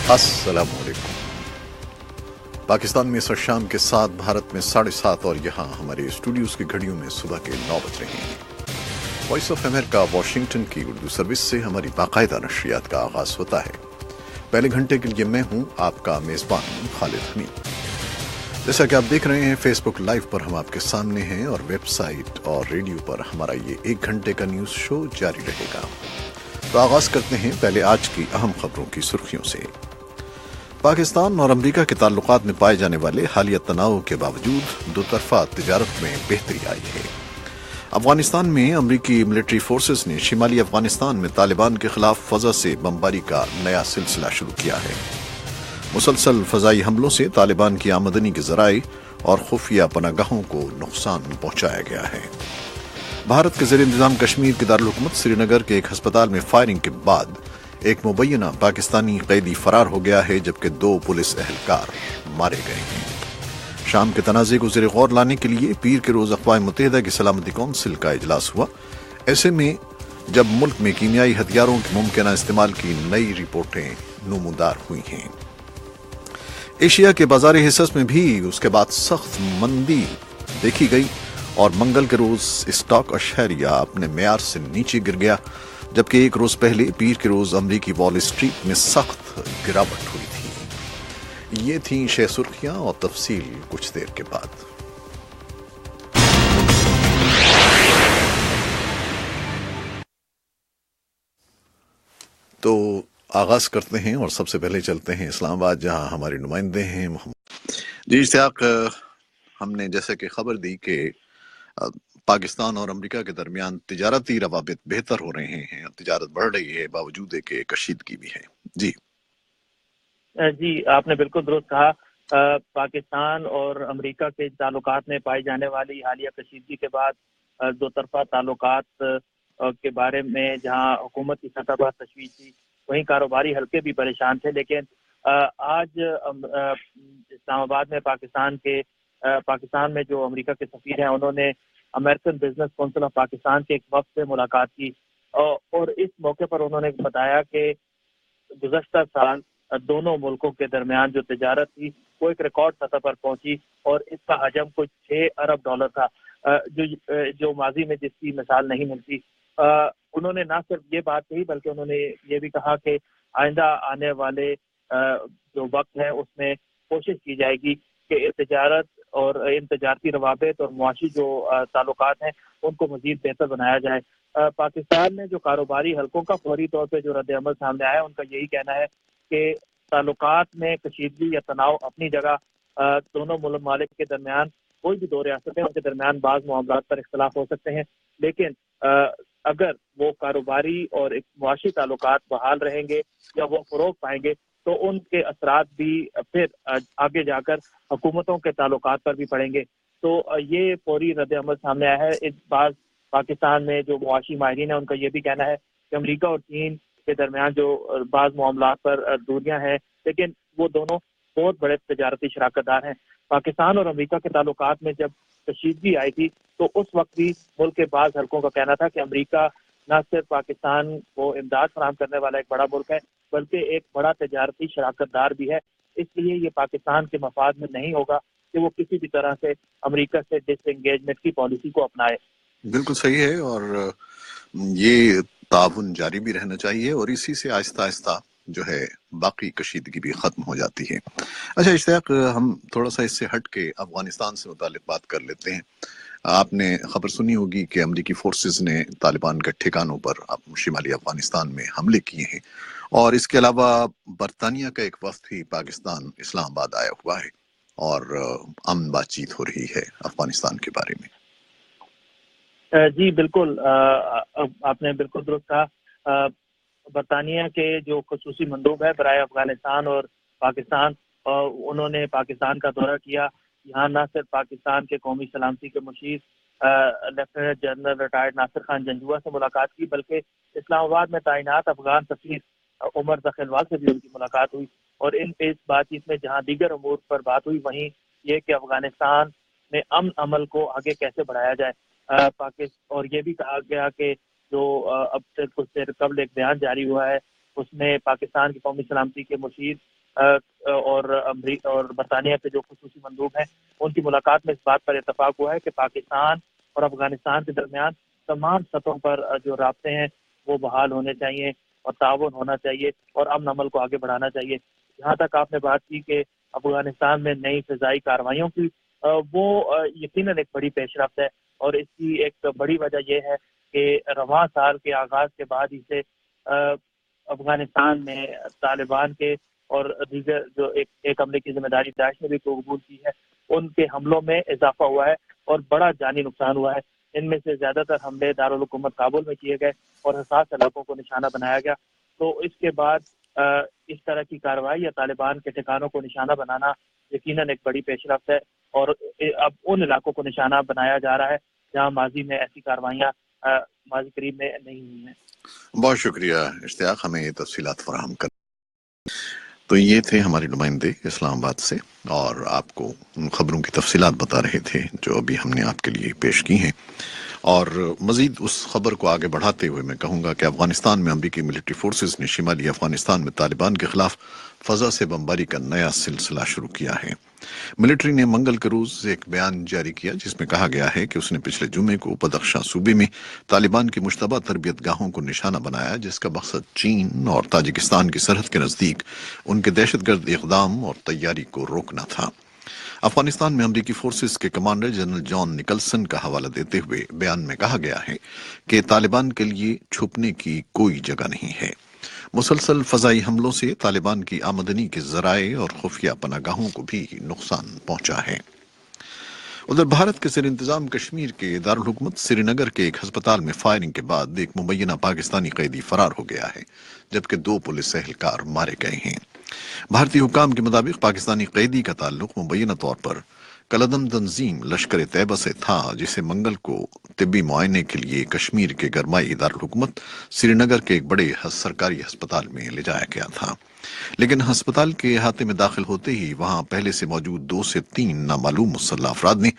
अस्सलाम वालेकुम। पाकिस्तान में इस शाम के 7, भारत में 7:30 और यहाँ हमारे स्टूडियोज़ की घड़ियों में सुबह के 9 बज रहे हैं। वॉइस ऑफ अमेरिका वाशिंगटन की उर्दू सर्विस से हमारी बाकायदा नशरियात का आगाज़ होता है। पहले घंटे के लिए मैं हूँ आपका मेज़बान खालिद हमीद। जैसा कि आप देख रहे हैं, फेसबुक लाइव पर हम आपके सामने हैं और वेबसाइट और रेडियो पर हमारा ये 1 घंटे का न्यूज़ शो जारी रहेगा। तो आगाज़ करते हैं पहले आज की अहम खबरों की सुर्खियों से। पाकिस्तान और अमेरिका के ताल्लुकात में पाए जाने वाले हालिया तनाव के बावजूद दो तरफा तिजारत में बेहतरी आई है। अफगानिस्तान में अमरीकी मिलिट्री फोर्सेस ने शिमाली अफगानिस्तान में तालिबान के खिलाफ फजा से बमबारी का नया सिलसिला शुरू किया है। मुसलसल फजाई हमलों से तालिबान की आमदनी के जराए और खुफिया पनागाहों को नुकसान पहुंचाया गया है। भारत के ज़ेर इंतजाम कश्मीर के दारुल हुकूमत श्रीनगर के एक अस्पताल में फायरिंग के बाद एक मुबैना पाकिस्तानी कैदी फरार हो गया है, जबकि 2 पुलिस एहलकार मारे गए हैं। शाम के तनाज़े को ज़ेर गौर लाने के लिए पीर के रोज़ अक़वाम मुत्तहिदा की सलामती कौंसिल का इजलास हुआ। ऐसे में जब मुल्क में कीमियाई हथियारों के मुमकिन इस्तेमाल की नई रिपोर्टें नमूदार हुई हैं। एशिया के बाज़ारी हिस्स में भी उसके बाद सख्त मंदी देखी गई और मंगल के रोज़ स्टॉक अशहरिया अपने मेयार से नीचे गिर गया, जबकि एक रोज पहले पीर के रोज अमरीकी वॉल स्ट्रीट में सख्त गिरावट हुई थी। ये थी 6 सुर्खियां और तफसील कुछ देर के बाद। तो आगाज करते हैं और सबसे पहले चलते हैं इस्लामाबाद, जहां हमारे नुमाइंदे हैं मोहम्मद जी इश्तियाक। हमने जैसे कि खबर दी कि पाकिस्तान और अमेरिका के दरमियान तिजारती रवाबित बेहतर हो रहे हैं, तिजारत बढ़ रही है, बावजूद एक कशीदगी भी है। जी, आपने बिल्कुल दुरुस्त कहा। पाकिस्तान और अमेरिका के ताल्लुकात में पाई जाने वाली हालिया कशीदगी के बाद दो तरफा ताल्लुकात के बारे में जहां हुकूमत की सतह पर तशवीश थी, वहीं कारोबारी हल्के भी परेशान थे। लेकिन आज इस्लामाबाद में पाकिस्तान में जो अमेरिका के सफीर हैं, उन्होंने American business council of Pakistan के एक वक्त से मुलाकात की और इस मौके पर उन्होंने बताया कि गुज़श्ता साल दोनों मुल्कों के दरमियान जो तिजारत थी वो एक रिकॉर्ड सतह पर पहुंची और इसका हजम कुछ $6 अरब था, जो माजी में जिसकी मिसाल नहीं मिलती। उन्होंने ना सिर्फ ये बात कही बल्कि उन्होंने ये भी कहा कि आइंदा आने वाले जो वक्त है उसमें कोशिश की जाएगी कि तिजारत और इन तजारती रवाबित और मुआशी जो ताल्लुकात हैं उनको मजीद बेहतर बनाया जाए। पाकिस्तान में जो कारोबारी हलकों का फौरी तौर पर जो रद्द-ए-अमल सामने आया, उनका यही कहना है कि ताल्लुकात में कशीदगी या तनाव अपनी जगह, दोनों ममालिक के दरमियान कोई भी दो रियासतें उनके दरमियान बाज़ मामलात पर इख्तलाफ हो सकते हैं, लेकिन अगर वो कारोबारी और एक मुआशी ताल्लुकात बहाल रहेंगे या वो फ़रोग़ पाएंगे तो उनके असरात भी फिर आगे जाकर हुकूमतों के ताल्लुकात पर भी पड़ेंगे। तो ये फौरी रद्द-ए-अमल सामने आया है। इस बार पाकिस्तान में जो मुआशी माहिरीन है उनका ये भी कहना है कि अमेरिका और चीन के दरमियान जो बाज़ मामलात पर दूरियां हैं, लेकिन वो दोनों बहुत बड़े तजारती शराकतदार हैं। पाकिस्तान और अमेरिका के ताल्लुकात में जब कशीदगी आई थी तो उस वक्त भी मुल्क के बाज़ हलकों का कहना था कि अमेरिका न सिर्फ पाकिस्तान को इमदाद फराहम करने वाला एक बड़ा मुल्क है बल्कि एक बड़ा तजारती शराकतदार भी है। इसलिए ये पाकिस्तान के मफाद में नहीं होगा कि वो किसी भी तरह से अमेरिका से डिसएंगेजमेंट की पॉलिसी को अपनाए। बिल्कुल सही है और ये ताउन जारी भी रहना चाहिए और इसी से आहिस्ता आहिस्ता जो है बाकी कशीदगी भी खत्म हो जाती है। अच्छा इश्तियाक, हम थोड़ा सा इससे हट के अफगानिस्तान से मुतालिक बात कर लेते हैं। आपने खबर सुनी होगी कि अमरीकी फोर्सेस ने तालिबान के ठिकानों पर शिमाली अफगानिस्तान में हमले किए हैं और इसके अलावा बरतानिया का एक वक्त ही पाकिस्तान इस्लामाबाद आया हुआ है और अमन बातचीत हो रही है अफगानिस्तान के बारे में। जी बिल्कुल, आपने बिल्कुल दुरुस्त कहा। बरतानिया के जो खसूसी मंदूब है बराए अफगानिस्तान और पाकिस्तान, उन्होंने पाकिस्तान का दौरा किया। यहाँ न सिर्फ पाकिस्तान के कौमी सलामती के मुशीर lieutenant general retired Nasir Khan Janjua से मुलाकात की, बल्कि इस्लामाबाद में तैनात अफगान सफीर उमर दखलवाल से भी उनकी मुलाकात हुई और इस बातचीत में जहाँ दीगर अमूर पर बात हुई, वहीं ये कि अफगानिस्तान में अमन अमल को आगे कैसे बढ़ाया जाए। पाकिस्तान और ये भी कहा गया कि जो अब से कुछ देर कबल एक बयान जारी हुआ है اس نے پاکستان کی قومی سلامتی کے مشیر اور امریکہ اور برطانیہ کے جو خصوصی مندوب ہیں ان کی ملاقات میں اس بات پر اتفاق ہوا ہے کہ پاکستان اور افغانستان کے درمیان تمام سطحوں پر جو رابطے ہیں وہ بحال ہونے چاہیے اور تعاون ہونا چاہیے اور امن عمل کو آگے بڑھانا چاہیے. جہاں تک آپ نے بات کی کہ افغانستان میں نئی فضائی کارروائیوں کی، وہ یقیناً ایک بڑی پیش رفت ہے، اور اس کی ایک بڑی وجہ یہ ہے کہ رواں سال کے آغاز کے بعد ہی سے افغانستان میں طالبان کے اور دیگر جو ایک حملے کی ذمہ داری داعش نے بھی قبول کی ہے، ان کے حملوں میں اضافہ ہوا ہے اور بڑا جانی نقصان ہوا ہے. ان میں سے زیادہ تر حملے دارالحکومت کابل میں کیے گئے اور حساس علاقوں کو نشانہ بنایا گیا. تو اس کے بعد اس طرح کی کارروائی یا طالبان کے ٹھکانوں کو نشانہ بنانا یقیناً ایک بڑی پیش رفت ہے، اور اب ان علاقوں کو نشانہ بنایا جا رہا ہے جہاں ماضی میں ایسی کارروائیاں ماضی قریب میں نہیں ہوئی ہیں. بہت شکریہ اشتیاق، ہمیں یہ تفصیلات فراہم کر. تو یہ تھے ہمارے نمائندے اسلام آباد سے، اور آپ کو ان خبروں کی تفصیلات بتا رہے تھے جو ابھی ہم نے آپ کے لیے پیش کی ہیں. اور مزید اس خبر کو آگے بڑھاتے ہوئے میں کہوں گا کہ افغانستان میں امریکی ملٹری فورسز نے شمالی افغانستان میں طالبان کے خلاف فضا سے بمباری کا نیا سلسلہ شروع کیا ہے. ملٹری نے منگل کے روز ایک بیان جاری کیا جس میں کہا گیا ہے کہ اس نے پچھلے جمعے کو بدخشاں صوبے میں طالبان کی مشتبہ تربیت گاہوں کو نشانہ بنایا، جس کا مقصد چین اور تاجکستان کی سرحد کے نزدیک ان کے دہشت گرد اقدام اور تیاری کو روکنا تھا. افغانستان میں امریکی فورسز کے کمانڈر جنرل جان نکلسن کا حوالہ دیتے ہوئے بیان میں کہا گیا ہے کہ طالبان کے لیے چھپنے کی کوئی جگہ نہیں ہے. مسلسل فضائی حملوں سے طالبان کی آمدنی کے ذرائع اور خفیہ پناہ گاہوں کو بھی نقصان پہنچا ہے. ادھر بھارت کے زیر انتظام کشمیر کے دارالحکومت سری نگر کے ایک ہسپتال میں فائرنگ کے بعد ایک مبینہ پاکستانی قیدی فرار ہو گیا ہے، جبکہ 2 پولیس اہلکار مارے گئے ہیں. بھارتی حکام کے مطابق پاکستانی قیدی کا تعلق مبینہ طور پر کلدم تنظیم لشکر طیبہ سے تھا، جسے منگل کو طبی معائنے کے لیے کشمیر کے گرمائی دارالحکومت سری نگر کے ایک بڑے سرکاری ہسپتال میں لے جایا گیا تھا. لیکن ہسپتال کے احاطے میں داخل ہوتے ہی وہاں پہلے سے موجود 2 سے 3 نامعلوم مسلح افراد نے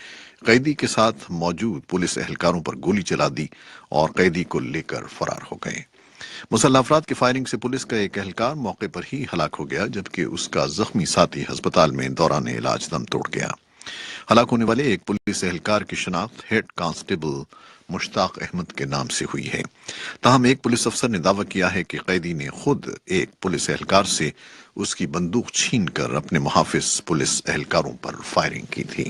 قیدی کے ساتھ موجود پولیس اہلکاروں پر گولی چلا دی اور قیدی کو لے کر فرار ہو گئے. مسلح افراد کی فائرنگ سے پولیس کا ایک اہلکار موقع پر ہی ہلاک ہو گیا، جبکہ اس کا زخمی ساتھی ہسپتال میں دوران علاج دم توڑ گیا. ہلاک ہونے والے ایک پولیس اہلکار کی شناخت ہیڈ کانسٹیبل مشتاق احمد کے نام سے ہوئی ہے. تاہم ایک پولیس افسر نے دعویٰ کیا ہے کہ قیدی نے خود ایک پولیس اہلکار سے اس کی بندوق چھین کر اپنے محافظ پولیس اہلکاروں پر فائرنگ کی تھی.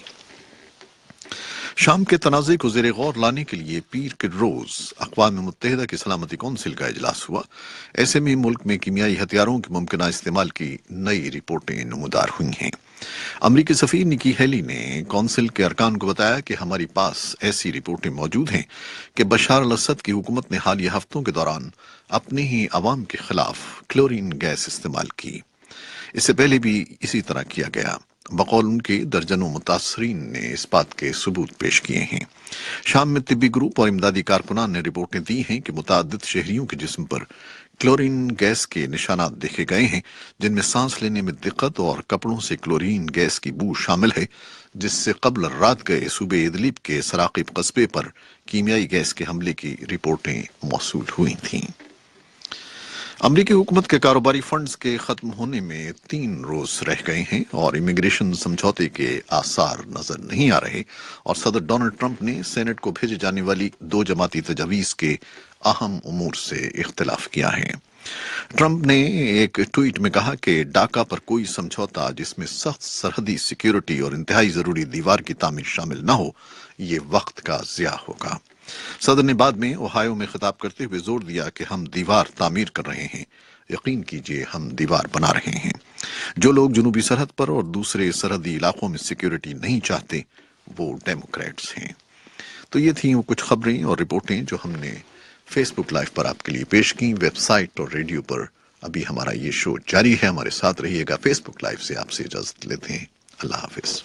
شام کے تنازع کو زیر غور لانے کے لیے پیر کے روز اقوام متحدہ کی سلامتی کونسل کا اجلاس ہوا. ایسے میں ملک میں کیمیائی ہتھیاروں کے ممکنہ استعمال کی نئی رپورٹیں نمودار ہوئی ہیں. امریکی سفیر نکی ہیلی نے کونسل کے ارکان کو بتایا کہ ہماری پاس ایسی رپورٹیں موجود ہیں کہ بشار الاسد کی حکومت نے حالیہ ہفتوں کے دوران اپنے ہی عوام کے خلاف کلورین گیس استعمال کی. اس سے پہلے بھی اسی طرح کیا گیا. بقول ان کے درجنوں متاثرین نے اس بات کے ثبوت پیش کیے ہیں. شام میں طبی گروپ اور امدادی کارکنان نے رپورٹیں دی ہیں کہ متعدد شہریوں کے جسم پر کلورین گیس کے نشانات دیکھے گئے ہیں، جن میں سانس لینے میں دقت اور کپڑوں سے کلورین گیس کی بو شامل ہے، جس سے قبل رات گئے صوبے ادلیب کے سراقیب قصبے پر کیمیائی گیس کے حملے کی رپورٹیں موصول ہوئی تھیں. امریکی حکومت کے کاروباری فنڈز کے ختم ہونے میں 3 روز رہ گئے ہیں اور امیگریشن سمجھوتے کے آثار نظر نہیں آ رہے، اور صدر ڈونلڈ ٹرمپ نے سینٹ کو بھیجے جانے والی 2 جماعتی تجاویز کے اہم امور سے اختلاف کیا ہے. ٹرمپ نے ایک ٹویٹ میں کہا کہ ڈاکا پر کوئی سمجھوتا جس میں سخت سرحدی سیکیورٹی اور انتہائی ضروری دیوار کی تعمیر شامل نہ ہو، یہ وقت کا ضیاع ہوگا. صدر نے بعد میں اوہایو میں خطاب کرتے ہوئے زور دیا کہ ہم دیوار تعمیر کر رہے ہیں، یقین کیجئے ہم دیوار بنا رہے ہیں. جو لوگ جنوبی سرحد پر اور دوسرے سرحدی علاقوں میں سیکیورٹی نہیں چاہتے وہ ڈیموکریٹس ہیں. تو یہ تھیں وہ کچھ خبریں اور رپورٹیں جو ہم نے فیس بک لائیو پر آپ کے لیے پیش کی. ویب سائٹ اور ریڈیو پر ابھی ہمارا یہ شو جاری ہے، ہمارے ساتھ رہیے گا. فیس بک لائیو سے آپ سے اجازت لیتے ہیں. اللہ حافظ.